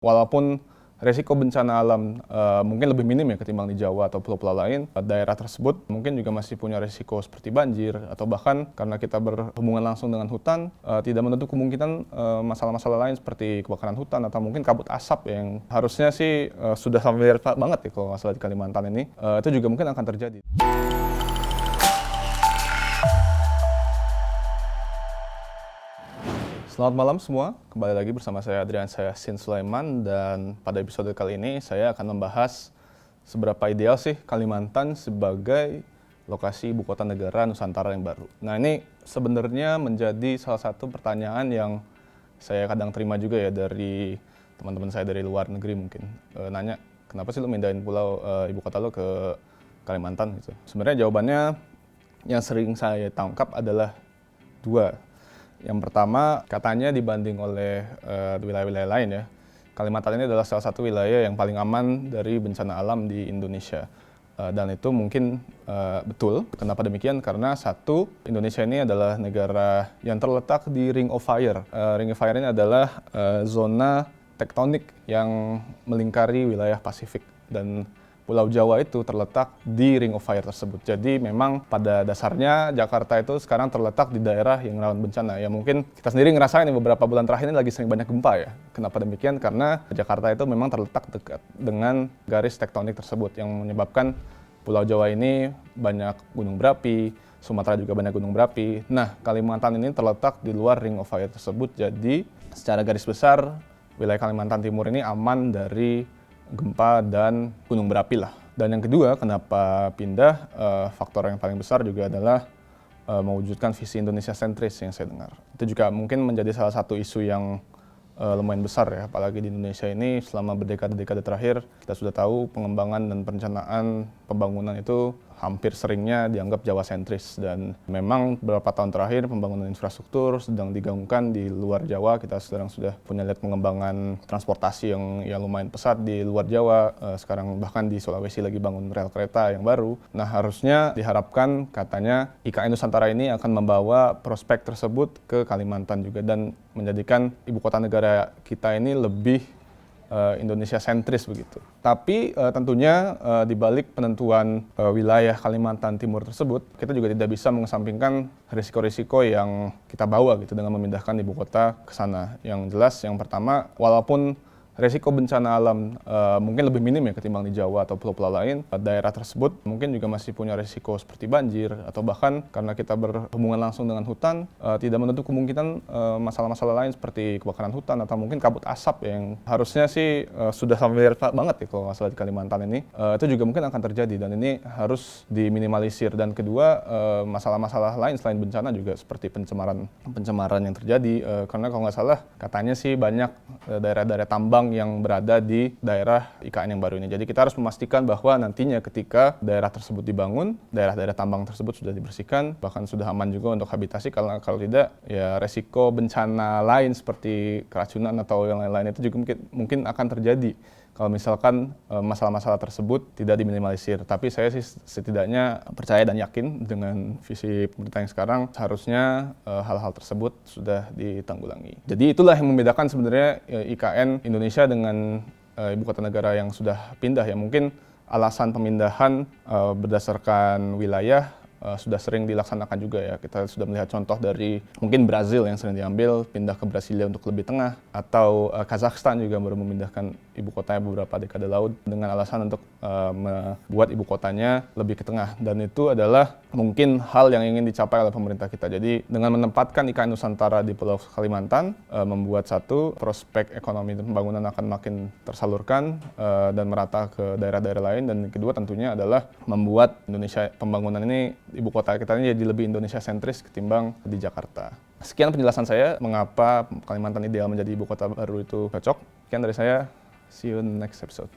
Walaupun resiko bencana alam mungkin lebih minim ya ketimbang di Jawa atau pulau-pulau lain, daerah tersebut mungkin juga masih punya resiko seperti banjir atau bahkan karena kita berhubungan langsung dengan hutan, tidak menutup kemungkinan masalah-masalah lain seperti kebakaran hutan atau mungkin kabut asap yang harusnya sih sudah familiar banget ya kalau masalah di Kalimantan ini, itu juga mungkin akan terjadi. Selamat malam semua, kembali lagi bersama saya Adriansyah Sin Sulaiman, dan pada episode kali ini saya akan membahas seberapa ideal sih Kalimantan sebagai lokasi ibu kota negara Nusantara yang baru. Nah, ini sebenarnya menjadi salah satu pertanyaan yang saya kadang terima juga ya dari teman-teman saya dari luar negeri mungkin. Nanya, kenapa sih lo mindahin pulau ibu kota lo ke Kalimantan gitu. Sebenarnya jawabannya yang sering saya tangkap adalah dua. Yang pertama, katanya dibanding oleh wilayah-wilayah lain ya, Kalimantan ini adalah salah satu wilayah yang paling aman dari bencana alam di Indonesia. Dan itu mungkin betul. Kenapa demikian? Karena satu, Indonesia ini adalah negara yang terletak di Ring of Fire. Ring of Fire ini adalah zona tektonik yang melingkari wilayah Pasifik. Dan Pulau Jawa itu terletak di Ring of Fire tersebut. Jadi memang pada dasarnya Jakarta itu sekarang terletak di daerah yang rawan bencana. Ya mungkin kita sendiri ngerasain beberapa bulan terakhir ini lagi sering banyak gempa ya. Kenapa demikian? Karena Jakarta itu memang terletak dekat dengan garis tektonik tersebut yang menyebabkan Pulau Jawa ini banyak gunung berapi, Sumatera juga banyak gunung berapi. Nah, Kalimantan ini terletak di luar Ring of Fire tersebut. Jadi secara garis besar wilayah Kalimantan Timur ini aman dari gempa dan gunung berapi lah. Dan yang kedua, kenapa pindah, faktor yang paling besar juga adalah mewujudkan visi Indonesia sentris yang saya dengar. Itu juga mungkin menjadi salah satu isu yang lumayan besar ya, apalagi di Indonesia ini selama berdekade-dekade terakhir kita sudah tahu pengembangan dan perencanaan pembangunan itu hampir seringnya dianggap Jawa sentris, dan memang beberapa tahun terakhir pembangunan infrastruktur sedang digaungkan di luar Jawa. Kita sekarang sudah punya lihat pengembangan transportasi yang lumayan pesat di luar Jawa. Sekarang bahkan di Sulawesi lagi bangun rel kereta yang baru. Nah, harusnya diharapkan katanya IKN Nusantara ini akan membawa prospek tersebut ke Kalimantan juga dan menjadikan ibu kota negara kita ini lebih Indonesia sentris begitu. Tapi tentunya di balik penentuan wilayah Kalimantan Timur tersebut, kita juga tidak bisa mengesampingkan risiko-risiko yang kita bawa gitu dengan memindahkan ibu kota ke sana. Yang jelas, yang pertama, walaupun resiko bencana alam mungkin lebih minim ya ketimbang di Jawa atau pulau-pulau lain, daerah tersebut mungkin juga masih punya resiko seperti banjir atau bahkan karena kita berhubungan langsung dengan hutan, tidak menutup kemungkinan masalah-masalah lain seperti kebakaran hutan atau mungkin kabut asap yang harusnya sih sudah familiar banget ya kalau masalah di Kalimantan ini, itu juga mungkin akan terjadi dan ini harus diminimalisir. Dan kedua, masalah-masalah lain selain bencana juga seperti pencemaran yang terjadi, karena kalau nggak salah katanya sih banyak daerah-daerah tambang yang berada di daerah IKN yang baru ini. Jadi kita harus memastikan bahwa nantinya ketika daerah tersebut dibangun, daerah-daerah tambang tersebut sudah dibersihkan, bahkan sudah aman juga untuk habitasi. Kalau tidak, ya resiko bencana lain seperti keracunan atau yang lain-lain itu juga mungkin akan terjadi kalau misalkan masalah-masalah tersebut tidak diminimalisir. Tapi saya sih setidaknya percaya dan yakin dengan visi pemerintah yang sekarang seharusnya hal-hal tersebut sudah ditanggulangi. Jadi itulah yang membedakan sebenarnya IKN Indonesia dengan ibu kota negara yang sudah pindah ya. Mungkin alasan pemindahan berdasarkan wilayah sudah sering dilaksanakan juga ya. Kita sudah melihat contoh dari mungkin Brazil yang sering diambil, pindah ke Brasilia untuk lebih tengah, atau Kazakhstan juga baru memindahkan ibu kotanya beberapa dekade lalu dengan alasan untuk membuat ibu kotanya lebih ke tengah. Dan itu adalah mungkin hal yang ingin dicapai oleh pemerintah kita. Jadi dengan menempatkan IKN Nusantara di Pulau Kalimantan, membuat satu prospek ekonomi dan pembangunan akan makin tersalurkan dan merata ke daerah-daerah lain. Dan kedua tentunya adalah membuat Indonesia pembangunan ini, ibu kota kita ini jadi lebih Indonesia sentris ketimbang di Jakarta. Sekian penjelasan saya mengapa Kalimantan ideal menjadi ibu kota baru itu cocok. Sekian dari saya, see you in the next episode.